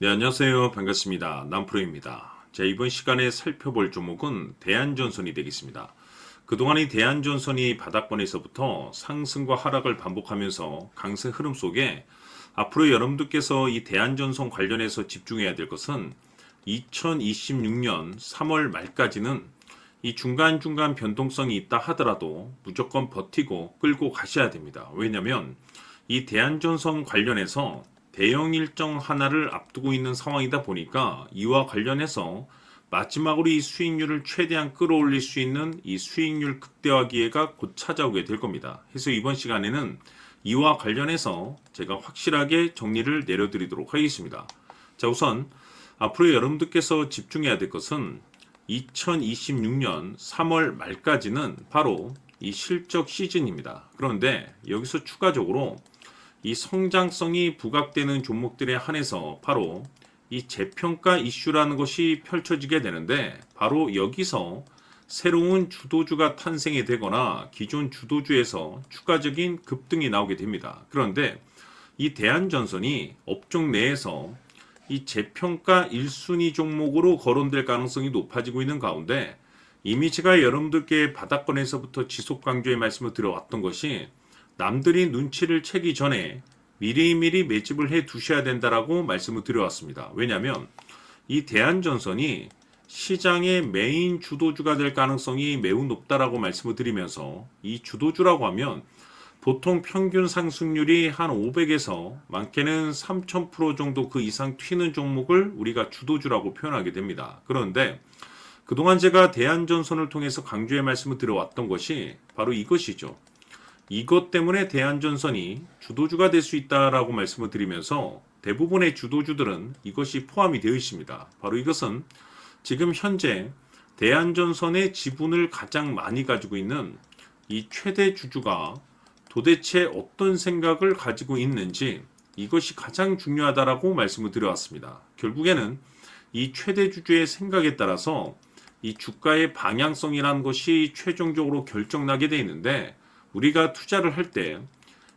네, 안녕하세요. 반갑습니다. 남프로입니다. 자, 이번 시간에 살펴볼 종목은 대한전선이 되겠습니다. 그동안 이 대한전선이 바닥권에서부터 상승과 하락을 반복하면서 강세 흐름 속에 앞으로 여러분들께서 이 대한전선 관련해서 집중해야 될 것은 2026년 3월 말까지는 이 중간중간 변동성이 있다 하더라도 무조건 버티고 끌고 가셔야 됩니다. 왜냐하면 이 대한전선 관련해서 대형 일정 하나를 앞두고 있는 상황이다 보니까 이와 관련해서 마지막으로 이 수익률을 최대한 끌어올릴 수 있는 이 수익률 극대화 기회가 곧 찾아오게 될 겁니다. 그래서 이번 시간에는 이와 관련해서 제가 확실하게 정리를 내려드리도록 하겠습니다. 자, 우선 앞으로 여러분들께서 집중해야 될 것은 2026년 3월 말까지는 바로 이 실적 시즌입니다. 그런데 여기서 추가적으로 이 성장성이 부각되는 종목들에 한해서 바로 이 재평가 이슈라는 것이 펼쳐지게 되는데, 바로 여기서 새로운 주도주가 탄생이 되거나 기존 주도주에서 추가적인 급등이 나오게 됩니다. 그런데 이 대한전선이 업종 내에서 이 재평가 1순위 종목으로 거론될 가능성이 높아지고 있는 가운데, 이미 제가 여러분들께 바닥권에서부터 지속 강조의 말씀을 드려왔던 것이 남들이 눈치를 채기 전에 미리미리 매집을 해 두셔야 된다라고 말씀을 드려왔습니다. 왜냐하면 이 대한전선이 시장의 메인 주도주가 될 가능성이 매우 높다라고 말씀을 드리면서, 이 주도주라고 하면 보통 평균 상승률이 한 500에서 많게는 3000% 정도 그 이상 튀는 종목을 우리가 주도주라고 표현하게 됩니다. 그런데 그동안 제가 대한전선을 통해서 강조의 말씀을 드려왔던 것이 바로 이것이죠. 이것 때문에 대한전선이 주도주가 될 수 있다라고 말씀을 드리면서 대부분의 주도주들은 이것이 포함이 되어 있습니다. 바로 이것은 지금 현재 대한전선의 지분을 가장 많이 가지고 있는 이 최대 주주가 도대체 어떤 생각을 가지고 있는지, 이것이 가장 중요하다라고 말씀을 드려왔습니다. 결국에는 이 최대 주주의 생각에 따라서 이 주가의 방향성이라는 것이 최종적으로 결정나게 되어 있는데, 우리가 투자를 할 때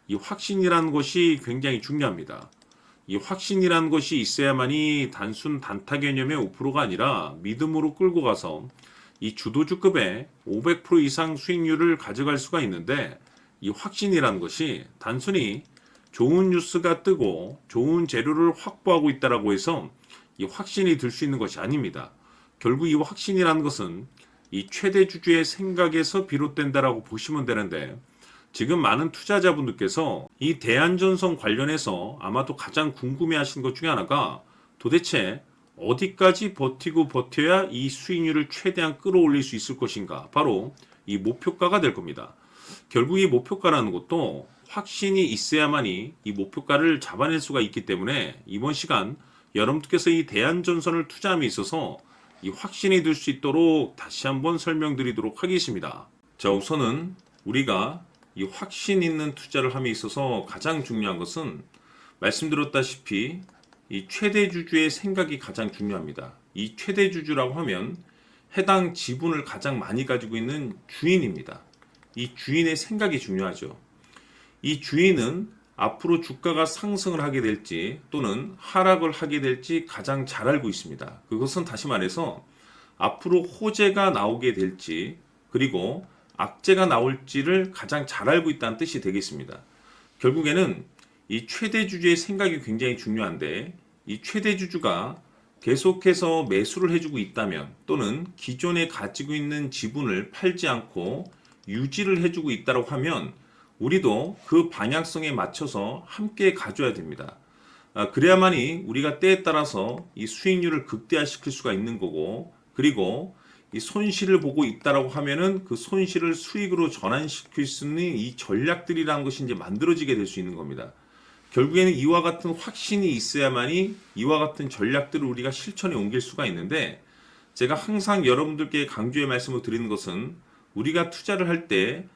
이 확신이라는 것이 굉장히 중요합니다. 이 확신이라는 것이 있어야만이 단순 단타 개념의 5%가 아니라 믿음으로 끌고 가서 이 주도주급의 500% 이상 수익률을 가져갈 수가 있는데, 이 확신이라는 것이 단순히 좋은 뉴스가 뜨고 좋은 재료를 확보하고 있다라고 해서 이 확신이 들 수 있는 것이 아닙니다. 결국 이 확신이라는 것은 이 최대 주주의 생각에서 비롯된다라고 보시면 되는데, 지금 많은 투자자분들께서 이 대한전선 관련해서 아마도 가장 궁금해하시는 것 중에 하나가 도대체 어디까지 버티고 버텨야 이 수익률을 최대한 끌어올릴 수 있을 것인가, 바로 이 목표가가 될 겁니다. 결국 이 목표가라는 것도 확신이 있어야만이 이 목표가를 잡아낼 수가 있기 때문에, 이번 시간 여러분들께서 이 대한전선을 투자함에 있어서 이 확신이 들 수 있도록 다시 한번 설명드리도록 하겠습니다. 자, 우선은 우리가 이 확신 있는 투자를 함에 있어서 가장 중요한 것은 말씀드렸다시피 이 최대 주주의 생각이 가장 중요합니다. 이 최대 주주라고 하면 해당 지분을 가장 많이 가지고 있는 주인입니다. 이 주인의 생각이 중요하죠. 이 주인은 앞으로 주가가 상승을 하게 될지 또는 하락을 하게 될지 가장 잘 알고 있습니다. 그것은 다시 말해서 앞으로 호재가 나오게 될지 그리고 악재가 나올지를 가장 잘 알고 있다는 뜻이 되겠습니다. 결국에는 이 최대 주주의 생각이 굉장히 중요한데, 이 최대 주주가 계속해서 매수를 해주고 있다면 또는 기존에 가지고 있는 지분을 팔지 않고 유지를 해주고 있다고 하면 우리도 그 방향성에 맞춰서 함께 가져야 됩니다. 그래야만이 우리가 때에 따라서 이 수익률을 극대화시킬 수가 있는 거고, 그리고 이 손실을 보고 있다라고 하면은 그 손실을 수익으로 전환시킬 수 있는 이 전략들이라는 것이 이제 만들어지게 될 수 있는 겁니다. 결국에는 이와 같은 확신이 있어야만이 이와 같은 전략들을 우리가 실천에 옮길 수가 있는데, 제가 항상 여러분들께 강조의 말씀을 드리는 것은 우리가 투자를 할 때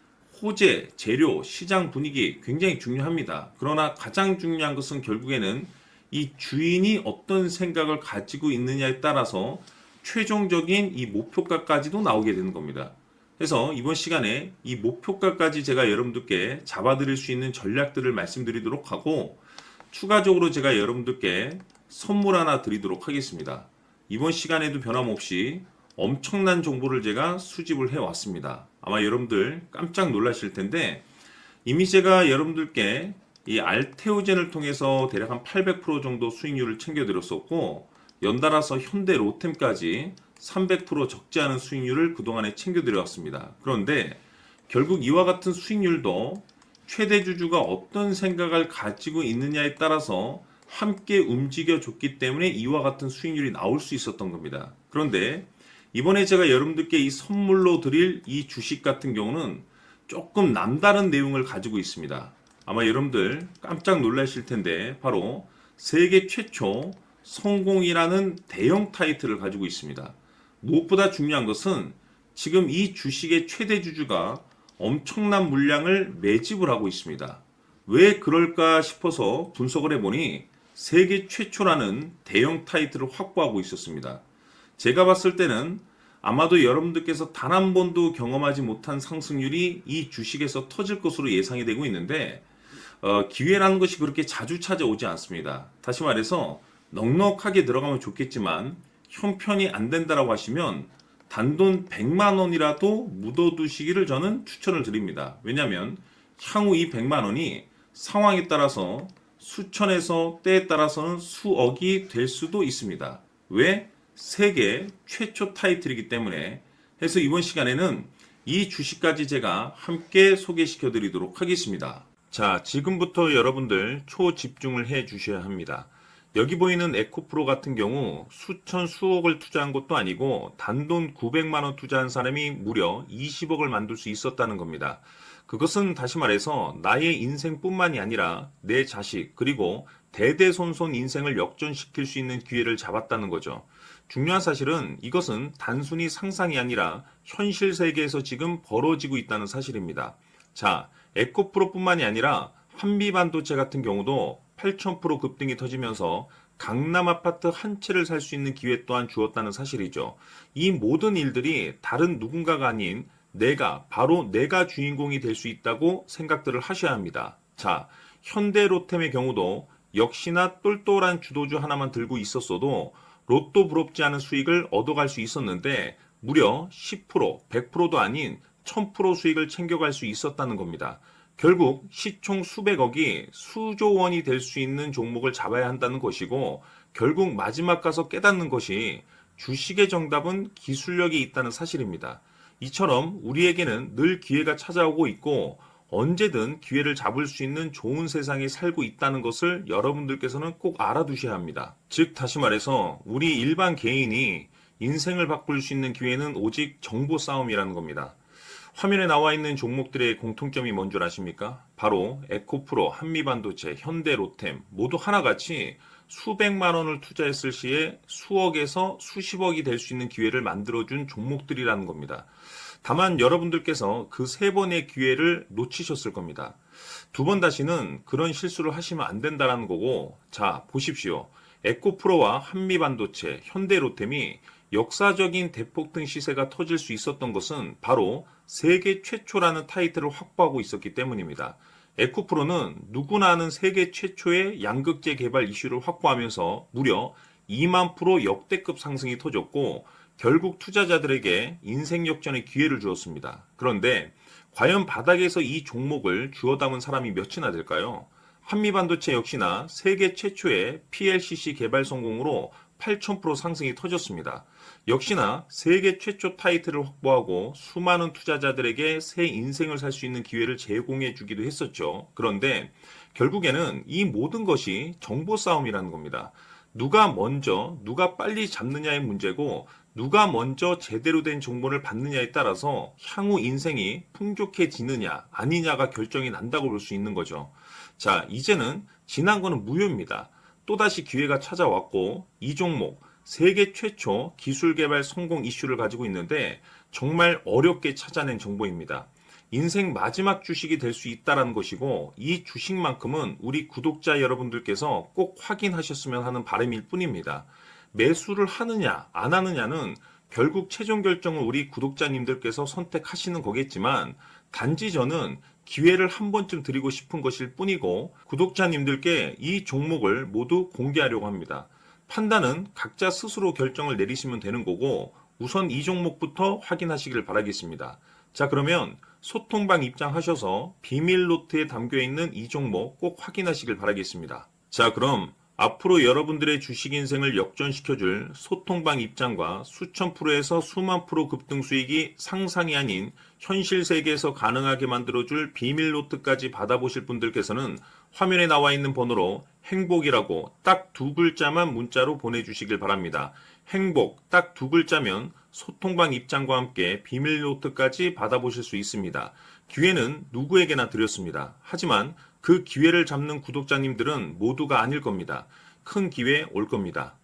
호재, 재료, 시장 분위기 굉장히 중요합니다. 그러나 가장 중요한 것은 결국에는 이 주인이 어떤 생각을 가지고 있느냐에 따라서 최종적인 이 목표가까지도 나오게 되는 겁니다. 그래서 이번 시간에 이 목표가까지 제가 여러분들께 잡아드릴 수 있는 전략들을 말씀드리도록 하고, 추가적으로 제가 여러분들께 선물 하나 드리도록 하겠습니다. 이번 시간에도 변함없이 엄청난 정보를 제가 수집을 해왔습니다. 아마 여러분들 깜짝 놀라실 텐데 이미 제가 여러분들께 이 알테오젠을 통해서 대략 한 800% 정도 수익률을 챙겨드렸었고 연달아서 현대 로템까지 300% 적지 않은 수익률을 그동안에 챙겨드려왔습니다. 그런데 결국 이와 같은 수익률도 최대 주주가 어떤 생각을 가지고 있느냐에 따라서 함께 움직여줬기 때문에 이와 같은 수익률이 나올 수 있었던 겁니다. 그런데 이번에 제가 여러분들께 이 선물로 드릴 이 주식 같은 경우는 조금 남다른 내용을 가지고 있습니다. 아마 여러분들 깜짝 놀라실 텐데 바로 세계 최초 성공이라는 대형 타이틀을 가지고 있습니다. 무엇보다 중요한 것은 지금 이 주식의 최대 주주가 엄청난 물량을 매집을 하고 있습니다. 왜 그럴까 싶어서 분석을 해보니 세계 최초라는 대형 타이틀을 확보하고 있었습니다. 제가 봤을 때는 아마도 여러분들께서 단 한 번도 경험하지 못한 상승률이 이 주식에서 터질 것으로 예상이 되고 있는데 기회라는 것이 그렇게 자주 찾아오지 않습니다. 다시 말해서 넉넉하게 들어가면 좋겠지만 형편이 안 된다라고 하시면 단돈 100만 원이라도 묻어두시기를 저는 추천을 드립니다. 왜냐하면 향후 이 100만 원이 상황에 따라서 수천에서 때에 따라서는 수억이 될 수도 있습니다. 왜? 세계 최초 타이틀이기 때문에. 해서 이번 시간에는 이 주식까지 제가 함께 소개시켜 드리도록 하겠습니다. 자, 지금부터 여러분들 초집중을 해 주셔야 합니다. 여기 보이는 에코프로 같은 경우 수천 수억을 투자한 것도 아니고 단돈 900만 원 투자한 사람이 무려 20억을 만들 수 있었다는 겁니다. 그것은 다시 말해서 나의 인생뿐만이 아니라 내 자식 그리고 대대손손 인생을 역전시킬 수 있는 기회를 잡았다는 거죠. 중요한 사실은 이것은 단순히 상상이 아니라 현실 세계에서 지금 벌어지고 있다는 사실입니다. 자, 에코프로뿐만이 아니라 한미반도체 같은 경우도 8,000% 급등이 터지면서 강남 아파트 한 채를 살 수 있는 기회 또한 주었다는 사실이죠. 이 모든 일들이 다른 누군가가 아닌 바로 내가 주인공이 될 수 있다고 생각들을 하셔야 합니다. 자, 현대로템의 경우도 역시나 똘똘한 주도주 하나만 들고 있었어도 로또 부럽지 않은 수익을 얻어갈 수 있었는데 무려 10%, 100%도 아닌 1000% 수익을 챙겨갈 수 있었다는 겁니다. 결국 시총 수백억이 수조 원이 될 수 있는 종목을 잡아야 한다는 것이고 결국 마지막 가서 깨닫는 것이 주식의 정답은 기술력이 있다는 사실입니다. 이처럼 우리에게는 늘 기회가 찾아오고 있고 언제든 기회를 잡을 수 있는 좋은 세상에 살고 있다는 것을 여러분들께서는 꼭 알아두셔야 합니다. 즉 다시 말해서 우리 일반 개인이 인생을 바꿀 수 있는 기회는 오직 정보 싸움이라는 겁니다. 화면에 나와 있는 종목들의 공통점이 뭔 줄 아십니까? 바로 에코프로, 한미반도체, 현대로템 모두 하나같이 수백만 원을 투자했을 시에 수억에서 수십억이 될 수 있는 기회를 만들어준 종목들이라는 겁니다. 다만 여러분들께서 그 세 번의 기회를 놓치셨을 겁니다. 두 번 다시는 그런 실수를 하시면 안 된다는 거고, 자, 보십시오. 에코프로와 한미반도체, 현대로템이 역사적인 대폭등 시세가 터질 수 있었던 것은 바로 세계 최초라는 타이틀을 확보하고 있었기 때문입니다. 에코프로는 누구나 아는 세계 최초의 양극재 개발 이슈를 확보하면서 무려 2만 프로 역대급 상승이 터졌고 결국 투자자들에게 인생 역전의 기회를 주었습니다. 그런데 과연 바닥에서 이 종목을 주워 담은 사람이 몇이나 될까요? 한미반도체 역시나 세계 최초의 PLCC 개발 성공으로 8,000% 상승이 터졌습니다. 역시나 세계 최초 타이틀을 확보하고 수많은 투자자들에게 새 인생을 살 수 있는 기회를 제공해 주기도 했었죠. 그런데 결국에는 이 모든 것이 정보 싸움이라는 겁니다. 누가 먼저, 누가 빨리 잡느냐의 문제고 누가 먼저 제대로 된 정보를 받느냐에 따라서 향후 인생이 풍족해지느냐 아니냐가 결정이 난다고 볼 수 있는 거죠. 자, 이제는 지난 거는 무효입니다. 또다시 기회가 찾아왔고 이 종목 세계 최초 기술 개발 성공 이슈를 가지고 있는데 정말 어렵게 찾아낸 정보입니다. 인생 마지막 주식이 될 수 있다는 것이고 이 주식만큼은 우리 구독자 여러분들께서 꼭 확인하셨으면 하는 바람일 뿐입니다. 매수를 하느냐 안 하느냐는 결국 최종 결정을 우리 구독자님들께서 선택하시는 거겠지만 단지 저는 기회를 한 번쯤 드리고 싶은 것일 뿐이고 구독자님들께 이 종목을 모두 공개하려고 합니다. 판단은 각자 스스로 결정을 내리시면 되는 거고 우선 이 종목부터 확인하시길 바라겠습니다. 자, 그러면 소통방 입장하셔서 비밀 노트에 담겨 있는 이 종목 꼭 확인하시길 바라겠습니다. 자, 그럼 앞으로 여러분들의 주식 인생을 역전시켜줄 소통방 입장과 수천 프로에서 수만 프로 급등 수익이 상상이 아닌 현실 세계에서 가능하게 만들어줄 비밀 노트까지 받아보실 분들께서는 화면에 나와 있는 번호로 행복이라고 딱 두 글자만 문자로 보내주시길 바랍니다. 행복 딱 두 글자면 소통방 입장과 함께 비밀 노트까지 받아보실 수 있습니다. 기회는 누구에게나 드렸습니다. 하지만 그 기회를 잡는 구독자님들은 모두가 아닐 겁니다. 큰 기회 올 겁니다.